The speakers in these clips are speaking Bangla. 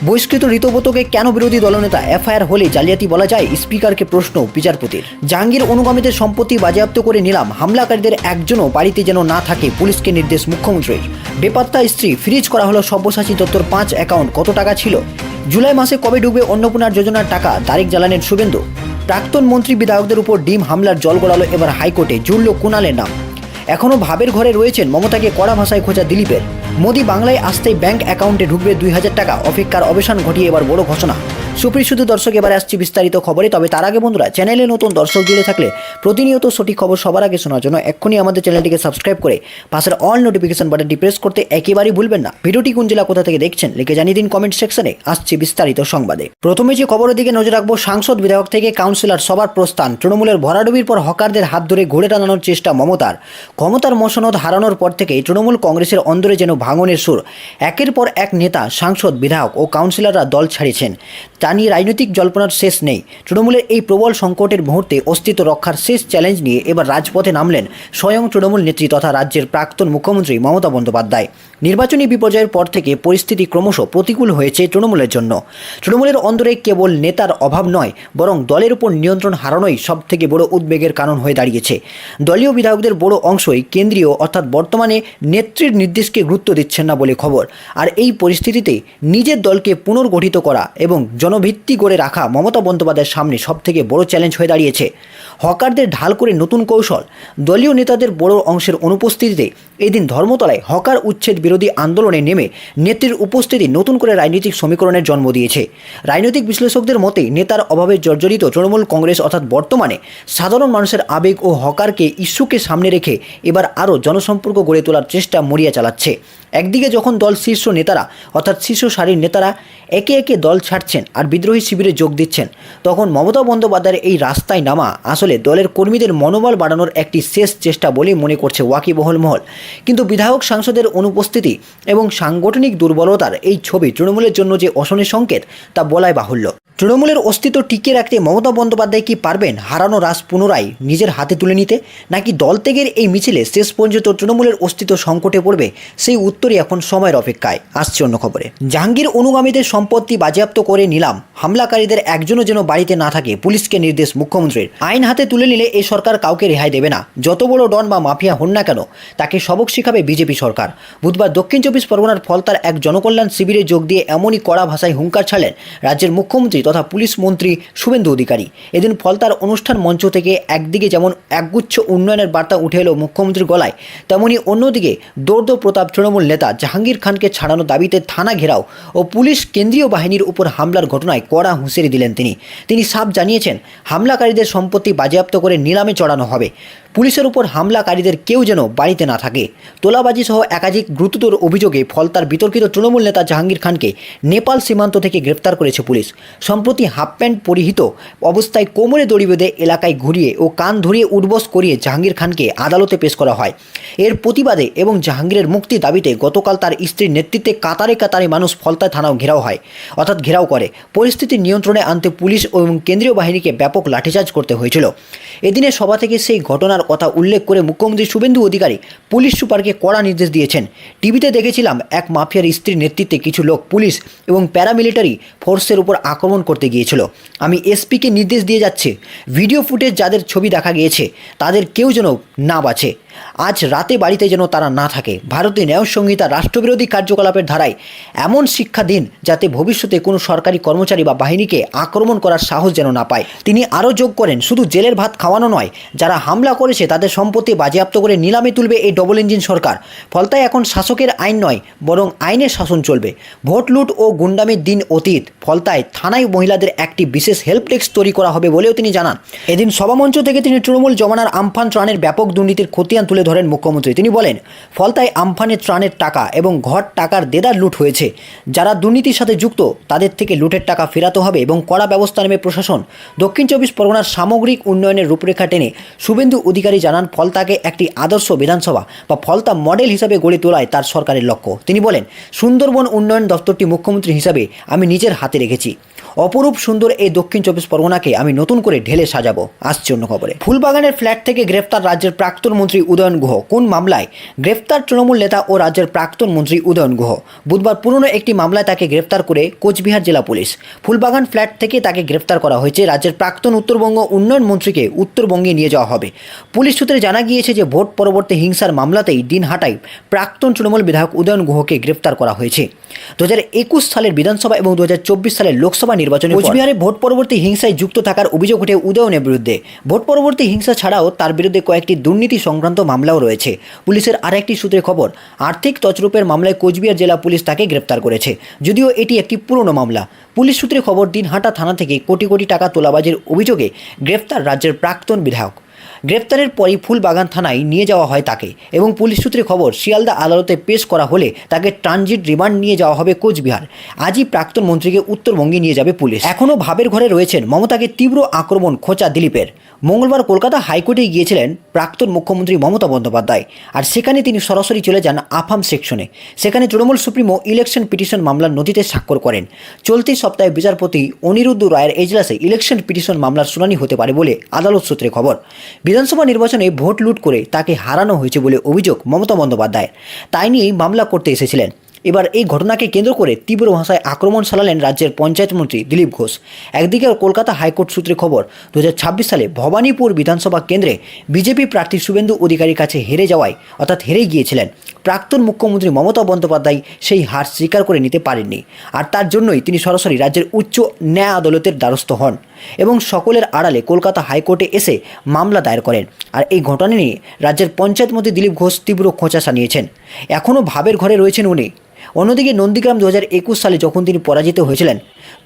বহিষ্কৃত ঋতব্রতকে কেন বিরোধী দলনেতা এফআইআর হলে জালিয়াতি বলা যায়? স্পিকারকে প্রশ্ন বিচারপতির। জাহাঙ্গীর অনুগামীদের সম্পত্তি বাজেয়াপ্ত করে নিলাম, হামলাকারীদের একজনও বাড়িতে যেন না থাকে পুলিশকে নির্দেশ মুখ্যমন্ত্রীর। বেপাত্তা স্ত্রী, ফ্রিজ করা হলো সব্যসাচী দত্তর 5 অ্যাকাউন্ট, কত টাকা ছিল? জুলাই মাসে কবে ঢুকবে অন্নপূর্ণার যোজনার টাকা? তারিখ জ্বালানেন শুভেন্দু। প্রাক্তন মন্ত্রী বিধায়কদের উপর ডিম হামলার জল গড়ালো এবার হাইকোর্টে, জুড়ল কুণালের নাম। এখনও ভাবের ঘরে রয়েছেন মমতাকে কড়া ভাষায় খোঁজা দিলীপের। মোদি বাংলায় আসতেই ব্যাংক অ্যাকাউন্টে ঢুকবে 2000 টাকা, অপেক্ষার অবসান ঘটিয়ে এবার বড় ঘোষণা। সুপ্রিয় শুধু দর্শক, এবারে আসছি বিস্তারিত খবরে। তবে তার আগে বন্ধুরা, চ্যানেলে নতুন দর্শক জুড়ে থাকলে প্রতিনিয়ত সঠিক খবর সবার আগে শোনার জন্য এক্ষুনি আমাদের চ্যানেলটিকে সাবস্ক্রাইব করে পাশের অল নোটিফিকেশন বাটনটি প্রেস করতে একেবারেই ভুলবেন না। ভিডিওটি কোন জেলা কোথা থেকে দেখছেন লিখে জানিয়ে দিন কমেন্ট সেকশনে। আসছে বিস্তারিত সংবাদে। প্রথমে যে খবরের দিকে নজর রাখবো, সাংসদ বিধায়ক থেকে কাউন্সিলর সবার প্রস্থান। তৃণমূলের ভরাডুবির পর হকারদের হাত ধরে ঘুরে টানানোর চেষ্টা মমতার। ক্ষমতার মসনদ হারানোর পর থেকেই তৃণমূল কংগ্রেসের অন্দরে যেন ভাঙনের সুর। একের পর এক নেতা, সাংসদ, বিধায়ক ও কাউন্সিলররা দল ছাড়িয়েছেন। তা নিয়ে রাজনৈতিক জল্পনার শেষ নেই। তৃণমূলের এই প্রবল সংকটের মুহূর্তে অস্তিত্ব রক্ষার শেষ চ্যালেঞ্জ নিয়ে এবার রাজপথে নামলেন স্বয়ং তৃণমূল নেত্রী তথা রাজ্যের প্রাক্তন মুখ্যমন্ত্রী মমতা বন্দ্যোপাধ্যায়। নির্বাচনী বিপর্যয়ের পর থেকে পরিস্থিতি ক্রমশ প্রতিকূল হয়েছে তৃণমূলের জন্য। তৃণমূলের অন্দরে কেবল নেতার অভাব নয়, বরং দলের উপর নিয়ন্ত্রণ হারানোই সব থেকে বড় উদ্বেগের কারণ হয়ে দাঁড়িয়েছে। দলীয় বিধায়কদের বড় অংশই কেন্দ্রীয় অর্থাৎ বর্তমানে নেত্রীর নির্দেশকে গুরুত্ব দিচ্ছেন না বলে খবর। আর এই পরিস্থিতিতে নিজের দলকে পুনর্গঠিত করা এবং জনভিত্তি গড়ে রাখা মমতা বন্দ্যোপাধ্যায়ের সামনে সব থেকে বড় চ্যালেঞ্জ হয়ে দাঁড়িয়েছে। হকারদের ঢাল করে নতুন কৌশল। দলীয় নেতাদের বড় অংশের অনুপস্থিতিতে এদিন ধর্মতলায় হকার উচ্ছেদ বিরোধী আন্দোলনে নেমে নেত্রীর উপস্থিতি নতুন করে রাজনৈতিক সমীকরণের জন্ম দিয়েছে। রাজনৈতিক বিশ্লেষকদের মতে নেতার অভাবে জর্জরিত তৃণমূল কংগ্রেস অর্থাৎ বর্তমানে সাধারণ মানুষের আবেগ ও হকারকে ইস্যুকে সামনে রেখে এবার আরও জনসম্পর্ক গড়ে তোলার চেষ্টা মরিয়া চালাচ্ছে। একদিকে যখন দল শীর্ষ নেতারা অর্থাৎ শীর্ষ সারির নেতারা একে একে দল ছাড়ছেন আর বিদ্রোহী শিবিরে যোগ দিচ্ছেন, তখন মমতা বন্দ্যোপাধ্যায়ের এই রাস্তায় নামা আসলে দলের কর্মীদের মনোবল বাড়ানোর একটি শেষ চেষ্টা বলে মনে করছে ওয়াকিবহল মহল। কিন্তু বিধায়ক সাংসদের অনুপস্থিতি এবং সাংগঠনিক দুর্বলতার এই ছবি তৃণমূলের জন্য যে অশনের সংকেত তা বলাই বাহুল্য। তৃণমূলের অস্তিত্ব টিকিয়ে রাখতে মমতা বন্দ্যোপাধ্যায় কি পারবেন হারানো রাস পুনরায় নিজের হাতে তুলে নিতে, নাকি দল ত্যাগের এই মিছিলে শেষ পর্যন্ত তৃণমূলের অস্তিত্ব সংকটে পড়বে? সেই উত্তরই এখন সময়ের অপেক্ষায়। আসছে অন্য খবরে। জাহাঙ্গীর অনুগামীদের সম্পত্তি বাজেয়াপ্ত করে নিলাম, হামলাকারীদের একজনও যেন বাড়িতে না থাকে পুলিশকে নির্দেশ মুখ্যমন্ত্রীর। আইন হাতে তুলে নিলে এই সরকার কাউকে রেহাই দেবে না। যত বড় ডন বা মাফিয়া হন না কেন, তাকে সবক শিখাবে বিজেপি সরকার। বুধবার দক্ষিণ 24 পরগনার ফলতার এক জনকল্যাণ শিবিরে যোগ দিয়ে এমনই কড়া ভাষায় হুঙ্কার ছাড়লেন রাজ্যের মুখ্যমন্ত্রী তথা পুলিশ মন্ত্রী শুভেন্দু অধিকারী। এদিন ফলতার অনুষ্ঠান মঞ্চ থেকে একদিকে যেমন একগুচ্ছ উন্নয়নের বার্তা উঠে এলো মুখ্যমন্ত্রীর গলায়, তেমনি অন্যদিকে দৌর্দ প্রতাপ তৃণমূল নেতা জাহাঙ্গীর খানকে ছাড়ানোর দাবিতে থানা ঘেরাও ও পুলিশ কেন্দ্রীয় বাহিনীর উপর হামলার ঘটনায় কড়া হুঁশিয়ারি দিলেন তিনি সাফ জানিয়েছেন, হামলাকারীদের সম্পত্তি বাজেয়াপ্ত করে নিলামে চড়ানো হবে। পুলিশের উপর হামলাকারীদের কেউ যেন বাড়িতে না থাকে। তোলাবাজি সহ একাধিক গুরুতর অভিযোগে ফলতার বিতর্কিত তৃণমূল নেতা জাহাঙ্গীর খানকে নেপাল সীমান্ত থেকে গ্রেফতার করেছে পুলিশ। সম্প্রতি হাফ প্যান্ট পরিহিত অবস্থায় কোমরে দড়ি বেঁধে এলাকায় ঘুরিয়ে ও কান ধরিয়ে উঠবস করিয়ে জাহাঙ্গীর খানকে আদালতে পেশ করা হয়। এর প্রতিবাদে এবং জাহাঙ্গীরের মুক্তি দাবিতে গতকাল তার স্ত্রীর নেতৃত্বে কাতারে কাতারে মানুষ ফলতায় থানাও ঘেরাও করে। পরিস্থিতি নিয়ন্ত্রণে আনতে পুলিশ এবং কেন্দ্রীয় বাহিনীকে ব্যাপক লাঠিচার্জ করতে হয়েছিল। এদিনের সভা থেকে সেই ঘটনার কথা উল্লেখ করে মুখ্যমন্ত্রী শুভেন্দু অধিকারী পুলিশ সুপারকে কড়া নির্দেশ দিয়েছেন। টিভিতে দেখেছিলাম এক মাফিয়ার স্ত্রীর নেতৃত্বে কিছু লোক পুলিশ এবং প্যারামিলিটারি ফোর্সের উপর আক্রমণ করতে গিয়েছিল। আমি এসপিকে নির্দেশ দিয়ে যাচ্ছি, ভিডিও ফুটেজ যাদের ছবি দেখা গিয়েছে তাদের কেউ যেন না বাঁচে। আজ রাতে বাড়িতে যেন তারা না থাকে। ভারতীয় ন্যায় সংহিতা রাষ্ট্রবিরোধী কার্যকলাপের ধারায় এমন শিক্ষা দিন যাতে ভবিষ্যতে কোনো সরকারি কর্মচারী বা বাহিনীকে আক্রমণ করার সাহস যেন না পায়। তিনি আরও যোগ করেন, শুধু জেলের ভাত খাওয়ানো নয়, যারা হামলা করেছে তাদের সম্পত্তি বাজেয়াপ্ত করে নিলামে তুলবে এই ডবল ইঞ্জিন সরকার। ফলতায় এখন শাসকের আইন নয়, বরং আইনের শাসন চলবে। ভোট লুট ও গুন্ডামির দিন অতীত। ফলতায় থানায় মহিলাদের একটি বিশেষ হেল্প ডেস্ক তৈরি করা হবে বলেও তিনি জানান। এদিন সভামঞ্চ থেকে তিনি তৃণমূল জমানার আমফান ত্রাণের ব্যাপক দুর্নীতির খতিয়ান তুলে ধরেন মুখ্যমন্ত্রী। তিনি বলেন, ফলতায় আমফানের ত্রাণের টাকা এবং ঘর টাকার দেদার লুট হয়েছে। যারা দুর্নীতির সাথে যুক্ত তাদের থেকে লুটের টাকা ফেরাতে হবে এবং কড়া ব্যবস্থা নেবে প্রশাসন। দক্ষিণ 24 পরগনার সামগ্রিক উন্নয়নের রূপরেখা টেনে শুভেন্দু অধিকারী জানান, ফলতাকে একটি আদর্শ বিধানসভা বা ফলতা মডেল হিসাবে গড়ে তোলায় তার সরকারের লক্ষ্য। তিনি বলেন, সুন্দরবন উন্নয়ন দপ্তরটি মুখ্যমন্ত্রী হিসাবে আমি নিজের হাতে রেখেছি। অপরূপ সুন্দর এই দক্ষিণ চব্বিশ পরগনাকে আমি নতুন করে ঢেলে সাজাবো। আসছে অন্য খবরে। ফুলবাগানের ফ্ল্যাট থেকে গ্রেফতার রাজ্যের প্রাক্তন মন্ত্রী উদয়ন গুহ। কোন মামলায় গ্রেফতার তৃণমূল নেতা ও রাজ্যের প্রাক্তন মন্ত্রী উদয়ন গুহ? বুধবার পুরনো একটি মামলায় তাকে গ্রেফতার করে কোচবিহার জেলা পুলিশ। ফুলবাগান ফ্ল্যাট থেকে তাকে গ্রেফতার করা হয়েছে। রাজ্যের প্রাক্তন উত্তরবঙ্গ উন্নয়ন মন্ত্রীকে উত্তরবঙ্গে নিয়ে যাওয়া হবে। পুলিশ সূত্রে জানা গিয়েছে যে ভোট পরবর্তী হিংসার মামলাতেই দিনহাটায় প্রাক্তন তৃণমূল বিধায়ক উদয়ন গুহকে গ্রেফতার করা হয়েছে। 2021 সালের বিধানসভা এবং 2024 সালের লোকসভা নির্বাচনে কোচবিহারে ভোট পরবর্তী হিংসায় যুক্ত থাকার অভিযোগ ওঠে উদয়নের বিরুদ্ধে। ভোট পরবর্তী হিংসা ছাড়াও তার বিরুদ্ধে কয়েকটি দুর্নীতি সংক্রান্ত মামলাও রয়েছে। পুলিশের আরেকটি সূত্রে খবর, আর্থিক তছরূপের মামলায় কোচবিহার জেলা পুলিশ তাকে গ্রেফতার করেছে, যদিও এটি একটি পুরনো মামলা। পুলিশ সূত্রে খবর, দিনহাটা থানা থেকে কোটি কোটি টাকা তোলাবাজির অভিযোগে গ্রেফতার রাজ্যের প্রাক্তন বিধায়ক। গ্রেফতারের পরই ফুলবাগান থানায় নিয়ে যাওয়া হয় তাকে এবং পুলিশ সূত্রে খবর, শিয়ালদা আদালতে পেশ করা হলে তাকে ট্রানজিট রিমান্ড নিয়ে যাওয়া হবে কোচবিহার। আজই প্রাক্তন মন্ত্রীকে উত্তরবঙ্গে নিয়ে যাবে পুলিশ। এখনও ভাবের ঘরে রয়েছেন মমতাকে তীব্র আক্রমণ খোঁচা দিলীপের। মঙ্গলবার কলকাতা হাইকোর্টে গিয়েছিলেন প্রাক্তন মুখ্যমন্ত্রী মমতা বন্দ্যোপাধ্যায়, আর সেখানে তিনি সরাসরি চলে যান আফাম সেকশনে। সেখানে তৃণমূল সুপ্রিমো ইলেকশন পিটিশন মামলার নথিতে স্বাক্ষর করেন। চলতি সপ্তাহে বিচারপতি অনিরুদ্ধ রায়ের এজলাসে ইলেকশন পিটিশন মামলার শুনানি হতে পারে বলে আদালত সূত্রে খবর। বিধানসভা নির্বাচনে ভোট লুট করে তাকে হারানো হয়েছে বলে অভিযোগ মমতা বন্দ্যোপাধ্যায়ের। তাই নিয়েই মামলা করতে এসেছিলেন। এবার এই ঘটনাকে কেন্দ্র করে তীব্র ভাষায় আক্রমণ চালালেন রাজ্যের পঞ্চায়েত মন্ত্রী দিলীপ ঘোষ। একদিকে কলকাতা হাইকোর্ট সূত্রে খবর, 2026 সালে ভবানীপুর বিধানসভা কেন্দ্রে বিজেপি প্রার্থী শুভেন্দু অধিকারীর কাছে হেরে যাওয়ায়, অর্থাৎ হেরে গিয়েছিলেন, প্রাক্তন মুখ্যমন্ত্রী মমতা বন্দ্যোপাধ্যায় সেই হার স্বীকার করে নিতে পারেননি। আর তার জন্যই তিনি সরাসরি রাজ্যের উচ্চ ন্যায় আদালতের দ্বারস্থ হন এবং সকলের আড়ালে কলকাতা হাইকোর্টে এসে মামলা দায়ের করেন। আর এই ঘটনা নিয়ে রাজ্যের পঞ্চায়েত মন্ত্রী দিলীপ ঘোষ তীব্র খোঁচা শানিয়েছেন। এখনও ভাবের ঘরে রয়েছেন উনি। অন্যদিকে নন্দীগ্রাম 2021 সালে যখন তিনি পরাজিত হয়েছিলেন,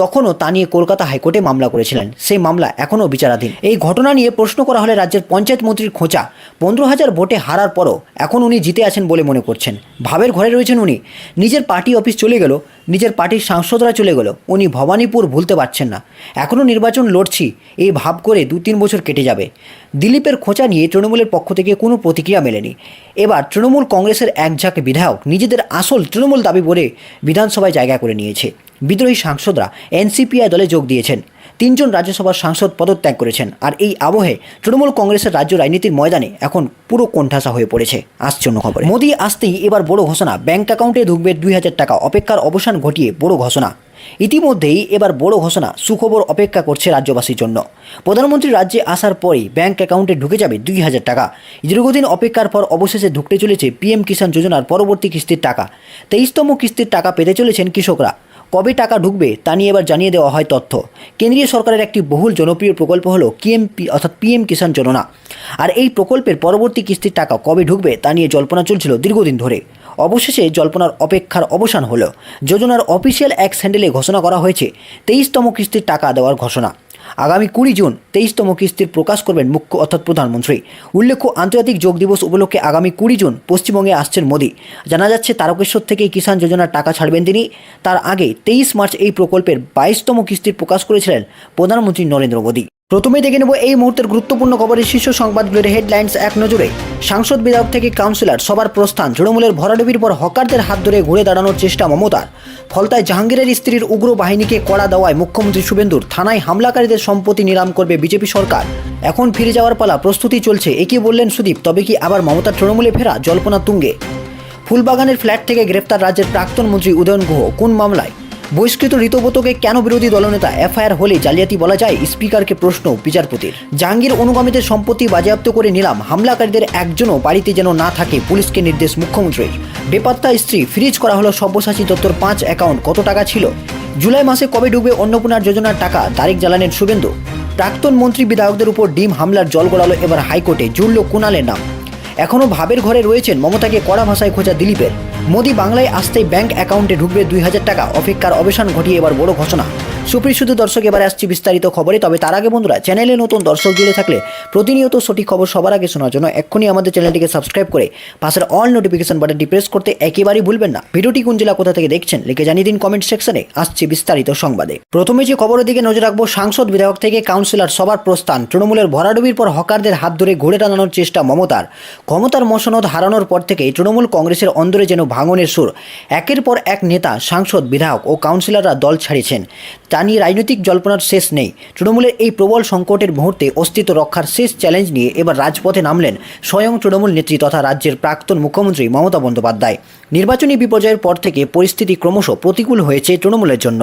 তখনও তা নিয়ে কলকাতা হাইকোর্টে মামলা করেছিলেন। সেই মামলা এখনও বিচারাধীন। এই ঘটনা নিয়ে প্রশ্ন করা হলে রাজ্যের পঞ্চায়েত মন্ত্রীর খোঁচা, 15,000 ভোটে হারার পরও এখন উনি জিতে আছেন বলে মনে করছেন। ভাবের ঘরে রয়েছেন উনি। নিজের পার্টি অফিস চলে গেল, নিজের পার্টির সাংসদরা চলে গেল, উনি ভবানীপুর ভুলতে পারছেন না। এখনও নির্বাচন লড়ছি এই ভাব করে 2-3 বছর কেটে যাবে। দিলীপের খোঁচা নিয়ে তৃণমূলের পক্ষ থেকে কোনো প্রতিক্রিয়া মেলেনি। এবার তৃণমূল কংগ্রেসের একঝাঁক বিধায়ক নিজেদের আসল তৃণমূল দাবি বলে বিধানসভায় জায়গা করে নিয়েছে। বিদ্রোহী সাংসদরা এনসিপিআই দলে যোগ দিয়েছেন। 3 জন রাজ্যসভার সাংসদ পদত্যাগ করেছেন। আর এই আবহে তৃণমূল কংগ্রেসের রাজ্য রাজনীতির ময়দানে এখন পুরো কোণঠাসা হয়ে পড়েছে। আসছে অন্য খবরে। মোদি আসতেই এবার বড় ঘোষণা, ব্যাংক অ্যাকাউন্টে ঢুকবে 2,000 টাকা। অপেক্ষার অবসান ঘটিয়ে বড় ঘোষণা। ইতিমধ্যেই এবার বড় ঘোষণা, সুখবর অপেক্ষা করছে রাজ্যবাসীর জন্য। প্রধানমন্ত্রী রাজ্যে আসার পরেই ব্যাংক অ্যাকাউন্টে ঢুকে যাবে 2,000 টাকা। দীর্ঘদিন অপেক্ষার পর অবশেষে ঢুকতে চলেছে পিএম কিষাণ যোজনার পরবর্তী কিস্তির টাকা। 23তম কিস্তির টাকা পেতে চলেছেন কৃষকরা। কবে টাকা ঢুকবে তা নিয়ে এবার জানিয়ে দেওয়া হয় তথ্য। কেন্দ্রীয় সরকারের একটি বহুল জনপ্রিয় প্রকল্প হলো পিএম কিষাণ যোজনা। আর এই প্রকল্পের পরবর্তী কিস্তির টাকা কবে ঢুকবে তা নিয়ে জল্পনা চলছিল দীর্ঘদিন ধরে। অবশেষে জল্পনার অপেক্ষার অবসান হলো। যোজনার অফিসিয়াল এক্স হ্যান্ডেলে ঘোষণা করা হয়েছে 23তম কিস্তির টাকা দেওয়ার ঘোষণা। আগামী 20 জুন 23তম কিস্তির প্রকাশ করবেন প্রধানমন্ত্রী। উল্লেখ্য, আন্তর্জাতিক যোগ দিবস উপলক্ষে আগামী 20 জুন পশ্চিমবঙ্গে আসছেন মোদি। জানা যাচ্ছে তারকেশ্বর থেকেই কিষাণ যোজনার টাকা ছাড়বেন তিনি। তার আগে 23 মার্চ এই প্রকল্পের 22তম কিস্তির প্রকাশ করেছিলেন প্রধানমন্ত্রী নরেন্দ্র মোদি। প্রথমেই দেখে নেব এই মুহূর্তের গুরুত্বপূর্ণ খবরের শীর্ষ সংবাদগুলির হেডলাইন্স এক নজরে। সাংসদ বিধায়ক থেকে কাউন্সিলর সবার প্রস্থান। তৃণমূলের ভরাডুবির পর হকারদের হাত ধরে ঘুরে দাঁড়ানোর চেষ্টা মমতার। ফলতায় জাহাঙ্গীরের স্ত্রীর উগ্র বাহিনীকে কড়া দেওয়ায় মুখ্যমন্ত্রী শুভেন্দুর। থানায় হামলাকারীদের সম্পত্তি নিলাম করবে বিজেপি সরকার। এখন ফিরে যাওয়ার পালা, প্রস্তুতি চলছে। একই বললেন সুদীপ। তবে কি আবার মমতার তৃণমূলে ফেরা? জল্পনা তুঙ্গে। ফুলবাগানের ফ্ল্যাট থেকে গ্রেফতার রাজ্যের প্রাক্তন মন্ত্রী উদয়ন গুহ। কোন মামলায়? বহিষ্কৃত ঋতব্রতকে কেন বিরোধী দলনেতা? এফআইআর হলে জালিয়াতি বলা যায়? স্পিকারকে প্রশ্ন বিচারপতির। জাহাঙ্গীর অনুগামীদের সম্পত্তি বাজেয়াপ্ত করে নিলাম। হামলাকারীদের একজনও বাড়িতে যেন না থাকে, পুলিশকে নির্দেশ মুখ্যমন্ত্রীর। বেপাত্তা স্ত্রী, ফ্রিজ করা হলো সব্যসাচী দত্তর 5 অ্যাকাউন্ট। কত টাকা ছিল? জুলাই মাসে কবে ঢুকবে অন্নপূর্ণার যোজনার টাকা? তারিখ জ্বালালেন শুভেন্দু। প্রাক্তন মন্ত্রী বিধায়কদের উপর ডিম হামলার জল গড়ালো এবার হাইকোর্টে। জুড়ল কুণালের নাম। এখনও ভাবের ঘরে রয়েছেন মমতাকে কড়া ভাষায় খোঁচা দিলীপের। মোদি বাংলায় আসতেই ব্যাংক অ্যাকাউন্টে ঢুকবে 2,000 টাকা। অপেক্ষার অবসান ঘটিয়ে এবার বড় ঘোষণা। সুপ্রিয় দর্শক, এবারে আসছি বিস্তারিত খবরে। তবে তার আগে বন্ধুরা, চ্যানেলে নতুন দর্শক জুড়ে থাকলে প্রতিনিয়ত সঠিক খবর সবার আগে শোনার জন্য এক্ষুনি আমাদের চ্যানেলটিকে সাবস্ক্রাইব করে পাশের অল নোটিফিকেশন বাটনটি প্রেস করতে একেবারেই ভুলবেন না। ভিডিওটি কোন জেলা কোথা থেকে দেখছেন লিখে জানিয়ে দিন কমেন্ট সেকশনে। আসছে বিস্তারিত সংবাদে। প্রথমে যে খবরের দিকে নজর রাখবো, সাংসদ বিধায়ক থেকে কাউন্সিলর সবার প্রস্থান। তৃণমূলের ভরাডুবির পর হকারদের হাত ধরে ঘুরে টানানোর চেষ্টা মমতার। ক্ষমতার মসনদ হারানোর পর থেকে তৃণমূল কংগ্রেসের অন্দরে যেন ভাঙনের সুর। একের পর এক নেতা, সাংসদ, বিধায়ক ও কাউন্সিলররা দল ছাড়িয়েছেন। তা নিয়ে রাজনৈতিক জল্পনার শেষ নেই। তৃণমূলের এই প্রবল সংকটের মুহূর্তে অস্তিত্ব রক্ষার শেষ চ্যালেঞ্জ নিয়ে এবার রাজপথে নামলেন স্বয়ং তৃণমূল নেত্রী তথা রাজ্যের প্রাক্তন মুখ্যমন্ত্রী মমতা বন্দ্যোপাধ্যায়। নির্বাচনী বিপর্যয়ের পর থেকে পরিস্থিতি ক্রমশ প্রতিকূল হয়েছে তৃণমূলের জন্য।